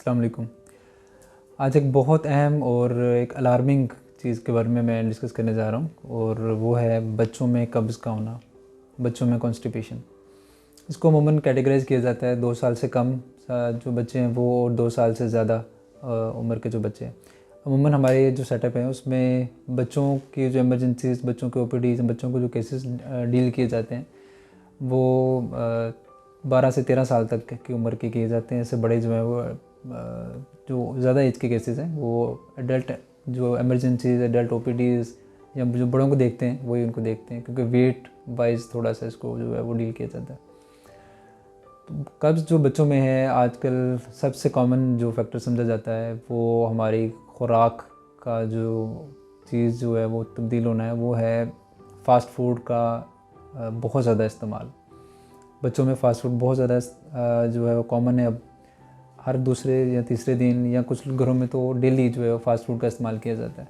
अस्सलाम वालेकुम। आज एक बहुत अहम और एक अलार्मिंग चीज़ के बारे में मैं डिस्कस करने जा रहा हूँ और वो है बच्चों में कब्ज़ का होना, बच्चों में कॉन्स्टिपेशन। इसको अमूमन कैटेगराइज़ किया जाता है 2 साल से कम जो बच्चे हैं वो और 2 साल से ज़्यादा उम्र के जो बच्चे हैं। अमूमन हमारे जो सेटअप है उसमें बच्चों की जो इमरजेंसीज़, बच्चों के ओपीडीज़, बच्चों को जो केसेस डील किए जाते हैं वो 12 से 13 साल तक की उम्र के किए जाते हैं। इससे बड़े जो हैं वो जो ज़्यादा एज के केसेस हैं वो एडल्ट जो इमरजेंसीज, एडल्ट ओपीडीज़ या जो बड़ों को देखते हैं वही उनको देखते हैं, क्योंकि वेट वाइज थोड़ा सा इसको जो है वो डील किया जाता है। तो कब्ज़ जो बच्चों में है आजकल सबसे कॉमन जो फैक्टर समझा जाता है वो हमारी खुराक का जो चीज़ जो है वो तब्दील होना है, वो है फ़ास्ट फूड का बहुत ज़्यादा इस्तेमाल। बच्चों में फ़ास्ट फूड बहुत ज़्यादा जो है वो कॉमन है। अब हर दूसरे या तीसरे दिन या कुछ घरों में तो डेली जो है वो फ़ास्ट फूड का इस्तेमाल किया जाता है।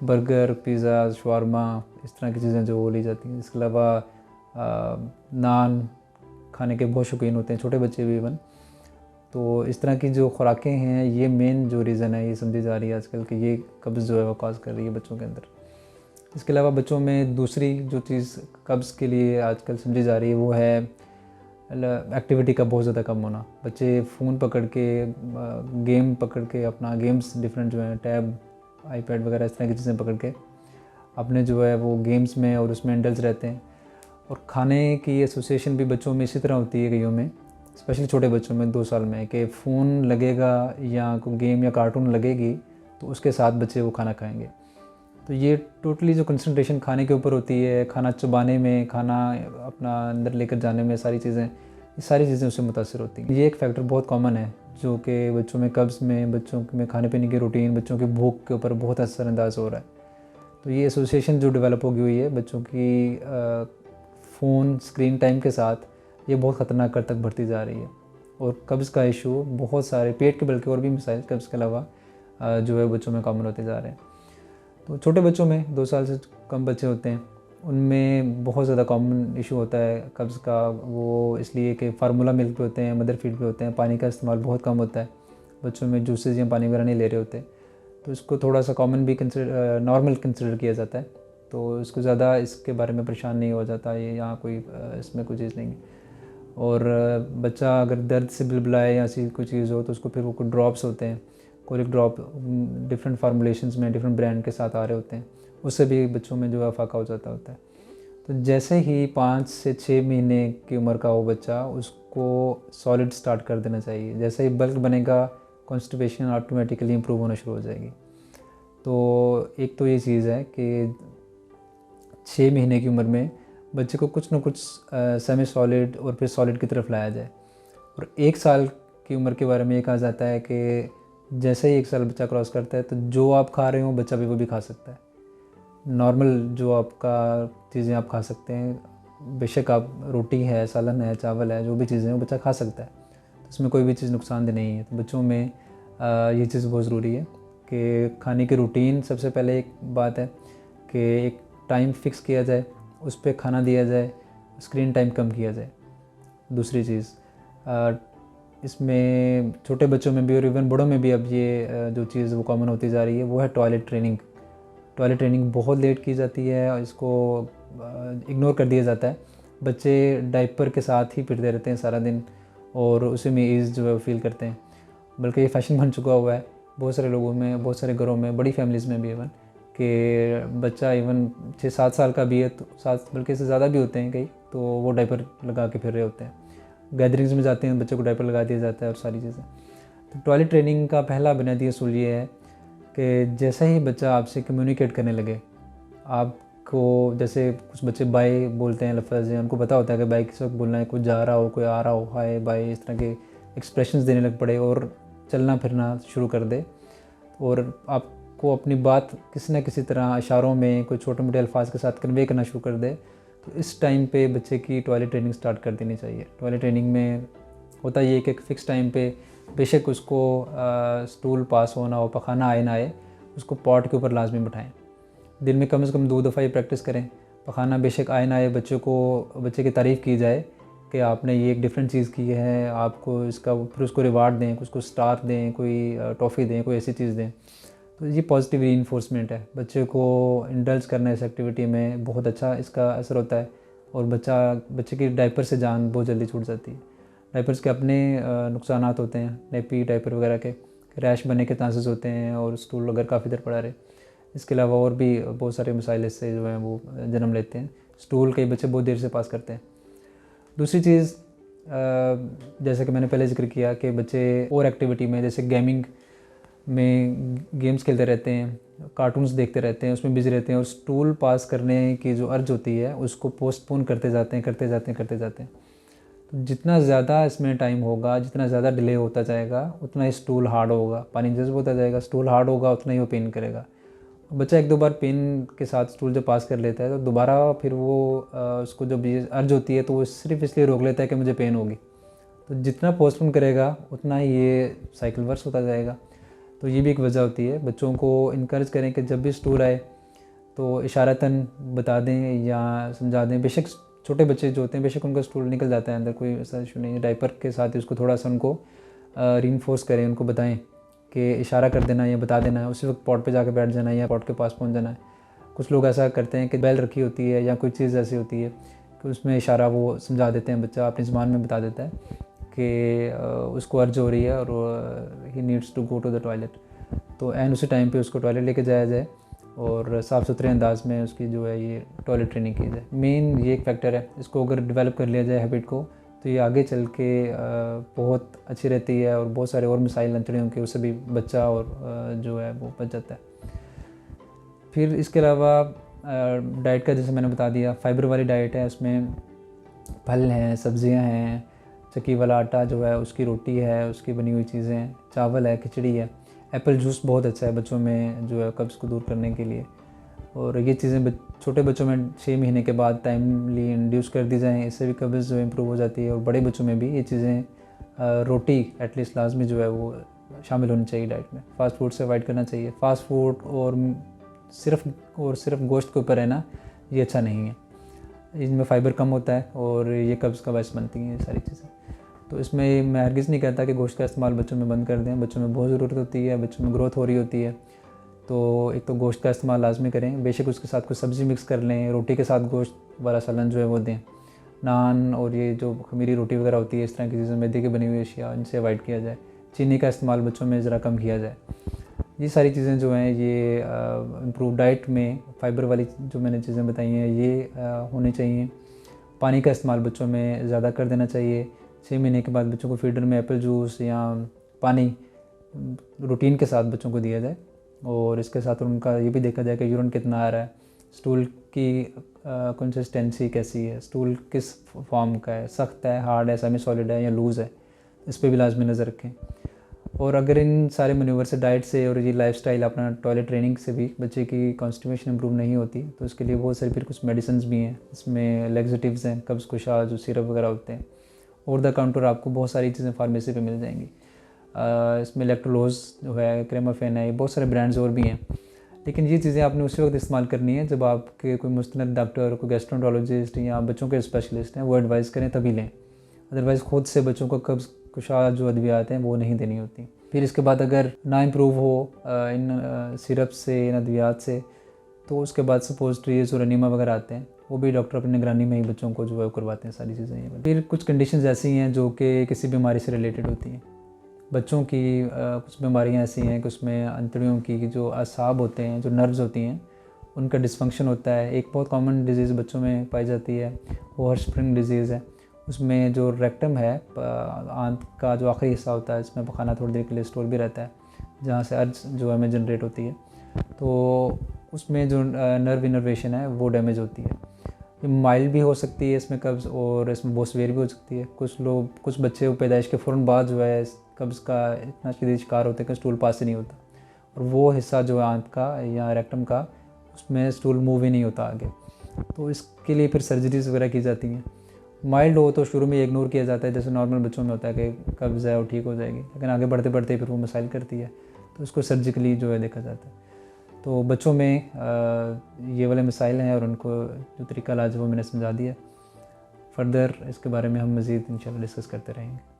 बर्गर, पिज़्ज़ा, शवारमा, इस तरह की चीज़ें जो वो ली जाती हैं। इसके अलावा नान खाने के बहुत शौकीन होते हैं, छोटे बच्चे भी इवन। तो इस तरह की जो खुराकें हैं ये मेन जो रीज़न है ये समझी जा रही है आजकल कि ये कब्ज़ जो है वो कॉज़ कर रही है बच्चों के अंदर। इसके अलावा बच्चों में दूसरी जो चीज़ कब्ज़ के लिए आजकल समझी जा रही है वो है एक्टिविटी का बहुत ज़्यादा कम होना। बच्चे फ़ोन पकड़ के गेम पकड़ के अपना गेम्स डिफरेंट जो हैं टैब, आईपैड वगैरह इस तरह की चीज़ें पकड़ के अपने जो है वो गेम्स में और उसमें इंडल्ज रहते हैं। और खाने की एसोसिएशन भी बच्चों में इसी तरह होती है कईयों में, स्पेशली छोटे बच्चों में 2 साल में, कि फ़ोन लगेगा या कोई गेम या कार्टून लगेगी तो उसके साथ बच्चे वो खाना खाएँगे। तो ये टोटली जो कंसंट्रेशन खाने के ऊपर होती है, खाना चबाने में, खाना अपना अंदर लेकर जाने में, सारी चीज़ें, ये सारी चीज़ें उससे मुतासिर होती हैं। ये एक फैक्टर बहुत कॉमन है जो कि बच्चों में कब्ज़ में, बच्चों में खाने पीने की रूटीन, बच्चों की भूख के ऊपर बहुत असरअंदाज हो रहा है। तो ये एसोसिएशन जो डेवलप होगी हुई है बच्चों की फ़ोन स्क्रीन टाइम के साथ, ये बहुत ख़तरनाक तक बढ़ती जा रही है। और कब्ज़ का इशू बहुत सारे पेट के बल्कि और भी मसाइल कब्ज़ के अलावा जो है बच्चों में कॉमन होते जा रहे हैं। तो छोटे बच्चों में 2 साल से कम बच्चे होते हैं उनमें बहुत ज़्यादा कॉमन इशू होता है कब्ज़ का। वो इसलिए कि फार्मूला मिल्क पे होते हैं, मदर फीड पे होते हैं, पानी का इस्तेमाल बहुत कम होता है, बच्चों में जूसेस या पानी वगैरह नहीं ले रहे होते। तो इसको थोड़ा सा कॉमन भी नॉर्मल कंसिडर किया जाता है। तो इसको ज़्यादा इसके बारे में परेशान नहीं हो जाता, ये यहाँ कोई इसमें कोई चीज़ नहीं है। और बच्चा अगर दर्द से बिलबिलाए या ऐसी कोई चीज़ हो तो उसको फिर वो कुछ ड्रॉप्स होते हैं, कोलिक ड्रॉप डिफरेंट फार्मूलेशंस में डिफरेंट ब्रांड के साथ आ रहे होते हैं, उससे भी बच्चों में जो है फाका हो जाता होता है। तो जैसे ही 5 से 6 महीने की उम्र का हो बच्चा, उसको सॉलिड स्टार्ट कर देना चाहिए। जैसे ही बल्क बनेगा कॉन्स्टिपेशन ऑटोमेटिकली इम्प्रूव होना शुरू हो जाएगी। तो एक तो ये चीज़ है कि 6 महीने की उम्र में बच्चे को कुछ ना कुछ सेमी सॉलिड और फिर सॉलिड की तरफ लाया जाए। और 1 साल की उम्र के बारे में ये कहा जाता है कि जैसे ही 1 साल बच्चा क्रॉस करता है तो जो आप खा रहे हो बच्चा भी वो भी खा सकता है। नॉर्मल जो आपका चीज़ें आप खा सकते हैं, बेशक आप रोटी है, सालन है, चावल है, जो भी चीज़ें हैं वो बच्चा खा सकता है। तो इसमें कोई भी चीज़ नुकसानदेह नहीं है। तो बच्चों में ये चीज़ बहुत ज़रूरी है कि खाने की रूटीन सबसे पहले एक बात है कि एक टाइम फ़िक्स किया जाए, उस पे खाना दिया जाए, स्क्रीन टाइम कम किया जाए। दूसरी चीज़ इसमें छोटे बच्चों में भी और इवन बड़ों में भी अब ये जो चीज़ वो कॉमन होती जा रही है वो है टॉयलेट ट्रेनिंग। टॉयलेट ट्रेनिंग बहुत लेट की जाती है और इसको इग्नोर कर दिया जाता है। बच्चे डायपर के साथ ही फिरते रहते हैं सारा दिन और उसी में ईज़ जो है वो फील करते हैं। बल्कि ये फ़ैशन बन चुका हुआ है बहुत सारे लोगों में, बहुत सारे घरों में, बड़ी फैमिलीज़ में भी इवन, कि बच्चा इवन 6-7 साल का भी है तो 7 बल्कि इससे ज़्यादा भी होते हैं कई, तो वो डायपर लगा के फिर रहे होते हैं। गैदरिंग्स में जाते हैं, बच्चे को डायपर लगा दिया जाता है और सारी चीज़ें। तो टॉयलेट ट्रेनिंग का पहला बुनियादी असूल ये है कि जैसे ही बच्चा आपसे कम्युनिकेट करने लगे, आपको जैसे कुछ बच्चे बाय बोलते हैं, लफ्ज़ हैं, उनको पता होता है कि बाय किस वक्त बोलना है, कुछ जा रहा हो, कोई आ रहा हो, हाय बाय, इस तरह के एक्सप्रेशंस देने लग पड़े और चलना फिरना शुरू कर दे और आपको अपनी बात किसी न किसी तरह इशारों में कोई छोटे मोटे अल्फाज के साथ कन्वे करना शुरू कर दे, तो इस टाइम पे बच्चे की टॉयलेट ट्रेनिंग स्टार्ट कर देनी चाहिए। टॉयलेट ट्रेनिंग में होता ये कि एक फ़िक्स टाइम पे बेशक उसको स्टूल पास होना हो, पखाना आए ना आए, उसको पॉट के ऊपर लाजमी बिठाएं। दिन में कम से कम 2 दफ़ा ये प्रैक्टिस करें। पखाना बेशक आए ना आए, बच्चे की तारीफ़ की जाए कि आपने ये एक डिफरेंट चीज़ की है, आपको इसका फिर उसको रिवार्ड दें, उसको स्टार दें, कोई टॉफ़ी दें, कोई ऐसी चीज़ दें। तो ये पॉजिटिव रीइंफोर्समेंट है। बच्चे को इंडल्ज करना इस एक्टिविटी में बहुत अच्छा इसका असर होता है और बच्चे की डायपर से जान बहुत जल्दी छूट जाती है। डायपर्स के अपने नुकसानात होते हैं, नेपी डायपर वगैरह के रैश बनने के चांसेस होते हैं और स्टूल अगर काफ़ी देर पड़ा रहे। इसके अलावा और भी बहुत सारे मसाइल इससे जो हैं वो जन्म लेते हैं। स्टूल कई बच्चे बहुत देर से पास करते हैं। दूसरी चीज़ जैसे कि मैंने पहले जिक्र किया कि बच्चे और एक्टिविटी में जैसे गेमिंग में गेम्स खेलते रहते हैं, कार्टून्स देखते रहते हैं, उसमें बिजी रहते हैं और स्टूल पास करने की जो अर्ज होती है उसको पोस्टपोन करते जाते हैं। तो जितना ज़्यादा इसमें टाइम होगा, जितना ज़्यादा डिले होता जाएगा, उतना ही स्टूल हार्ड होगा, पानी जज़्ब होता जाएगा, स्टूल हार्ड होगा उतना ही वो पेन करेगा। बच्चा एक दो बार पेन के साथ स्टूल जब पास कर लेता है तो दोबारा फिर वो उसको जब ये अर्ज होती है तो वो सिर्फ इसलिए रोक लेता है कि मुझे पेन होगी। तो जितना पोस्टपोन करेगा उतना ही ये साइकिल वर्स होता जाएगा। तो ये भी एक वजह होती है। बच्चों को इनकरेज करें कि जब भी स्टूल आए तो इशारतन बता दें या समझा दें। बेशक छोटे बच्चे जो होते हैं बेशक उनका स्टूल निकल जाता है अंदर, कोई ऐसा इशू नहीं है। डायपर के साथ ही उसको थोड़ा सा उनको रीइंफोर्स करें, उनको बताएं कि इशारा कर देना या बता देना है, उसी वक्त पॉट पे जाकर बैठ जाना है या पॉट के पास पहुंच जाना है। कुछ लोग ऐसा करते हैं कि बेल रखी होती है या कोई चीज़ ऐसी होती है कि उसमें इशारा वो समझा देते हैं, बच्चा अपनी ज़ुबान में बता देता है कि उसको अर्ज हो रही है और he needs to go to the toilet. तो एंड उसी टाइम पे उसको टॉयलेट लेके जाया जाए और साफ़ सुथरे अंदाज में उसकी जो है ये टॉयलेट ट्रेनिंग की जाए। मेन ये एक फैक्टर है, इसको अगर डेवलप कर लिया जाए हैबिट को तो ये आगे चल के बहुत अच्छी रहती है और बहुत सारे और मिसाइल अंतड़ियों के उससे भी बच्चा और जो है वो बच जाता है। फिर इसके अलावा डाइट का जैसे मैंने बता दिया, फाइबर वाली डाइट है, उसमें फल हैं, सब्जियां हैं, चक्की वाला आटा जो है उसकी रोटी है, उसकी बनी हुई चीज़ें, चावल है, खिचड़ी है। एप्पल जूस बहुत अच्छा है बच्चों में जो है कब्ज़ को दूर करने के लिए। और ये चीज़ें छोटे बच्चों में 6 महीने के बाद टाइमली इंड्यूस कर दी जाएँ, इससे भी कब्ज़ जो इम्प्रूव हो जाती है। और बड़े बच्चों में भी ये चीज़ें रोटी एटलीस्ट लाजमी जो है वो शामिल होनी चाहिए डाइट में। फ़ास्ट फूड से अवॉइड करना चाहिए। फ़ास्ट फूड और सिर्फ गोश्त के ऊपर रहना ये अच्छा नहीं है। इनमें फ़ाइबर कम होता है और ये कब्ज़ का बायस बनती हैं ये सारी चीज़ें। तो इसमें मैं हरगिज़ नहीं कहता कि गोश्त का इस्तेमाल बच्चों में बंद कर दें। बच्चों में बहुत ज़रूरत होती है, बच्चों में ग्रोथ हो रही होती है, तो एक तो गोश्त का इस्तेमाल लाजमी करें। बेशक उसके साथ कुछ सब्ज़ी मिक्स कर लें, रोटी के साथ गोश्त वाला सालन जो है वो दें। नान और ये जो खमीरी रोटी वगैरह होती है, इस तरह की चीज़ें, मैदे की बनी हुई अशिया, इनसे अवॉइड किया जाए। चीनी का इस्तेमाल बच्चों में ज़रा कम किया जाए। ये सारी चीज़ें जो हैं ये इम्प्रूव डाइट में फ़ाइबर वाली जो मैंने चीज़ें बताई हैं ये होनी चाहिए। पानी का इस्तेमाल बच्चों में ज़्यादा कर देना चाहिए। 6 महीने के बाद बच्चों को फीडर में एप्पल जूस या पानी रूटीन के साथ बच्चों को दिया जाए। और इसके साथ उनका ये भी देखा जाए कि यूरिन कितना आ रहा है, स्टूल की कंसिस्टेंसी कैसी है, स्टूल किस फॉर्म का है, सख्त है, हार्ड है, सेमी सॉलिड है या लूज़ है, इस पर भी लाजमी नज़र रखें। और अगर इन सारे मैन्यूवर से, डाइट से और ये लाइफस्टाइल अपना टॉयलेट ट्रेनिंग से भी बच्चे की कॉन्स्टिपेशन इंप्रूव नहीं होती तो इसके लिए बहुत सारी फिर कुछ मेडिसिन भी हैं। इसमें लैक्सेटिव्स हैं, कब्ज़ कुशा जो सिरप वगैरह होते हैं। ओवर द काउंटर आपको बहुत सारी चीज़ें फार्मेसी पे मिल जाएंगी। इसमें इलेक्ट्रोलोज जो है, क्रेमाफेन है, बहुत सारे ब्रांड्स और भी हैं। लेकिन ये चीज़ें आपने उसी वक्त इस्तेमाल करनी है जब आपके कोई मुस्तनद डॉक्टर, कोई गैस्ट्रोएंटरोलॉजिस्ट या बच्चों के स्पेशलिस्ट हैं वो एडवाइस करें तभी लें। अदरवाइज़ खुद से बच्चों को कब्ज़ कुशा जो अद्वियात हैं वो नहीं देनी होती। फिर इसके बाद अगर ना इम्प्रूव हो इन सिरप से, इन अद्वियात से, तो उसके बाद सपोजिटरीज और एनीमा वगैरह आते हैं, वो भी डॉक्टर अपनी निगरानी में ही बच्चों को जो है करवाते हैं सारी चीज़ें ये। फिर कुछ कंडीशंस ऐसी हैं जो कि किसी बीमारी से रिलेटेड होती हैं। बच्चों की कुछ बीमारियां ऐसी हैं कि उसमें अंतड़ियों की जो असाब होते हैं, जो नर्व्स होती हैं, उनका डिसफंक्शन होता है। एक बहुत कॉमन डिजीज़ बच्चों में पाई जाती है वो हर्शस्प्रिंग डिजीज़ है। उसमें जो रेक्टम है, आंत का जो आखिरी हिस्सा होता है, इसमें पखाना थोड़ी देर के लिए स्टोर भी रहता है, जहाँ से अर्ज जो है में जनरेट होती है। तो उसमें जो नर्व इनर्वेशन है वो डैमेज होती है। ये माइल्ड भी हो सकती है इसमें कब्ज़, और इसमें बहुत सीवियर भी हो सकती है। कुछ बच्चे पैदाइश के फ़ौरन बाद जो है कब्ज़ का इतना शदीद शिकार होते हैं कि स्टूल पास ही नहीं होता, और वो हिस्सा जो है आंत का या रेक्टम का, उसमें स्टूल मूव ही नहीं होता आगे। तो इसके लिए फिर सर्जरीज वगैरह की जाती हैं। माइल्ड हो तो शुरू में इग्नोर किया जाता है, जैसे नॉर्मल बच्चों में होता है कि कब्ज़ है और ठीक हो जाएगी, लेकिन आगे बढ़ते बढ़ते फिर वो मसाइल करती है, तो उसको सर्जिकली जो है देखा जाता है। तो बच्चों में ये वाले मसाइल हैं और उनको जो तरीका इलाज है वो मैंने समझा दिया। फर्दर इसके बारे में हम मज़ीद इंशाल्लाह डिस्कस करते रहेंगे।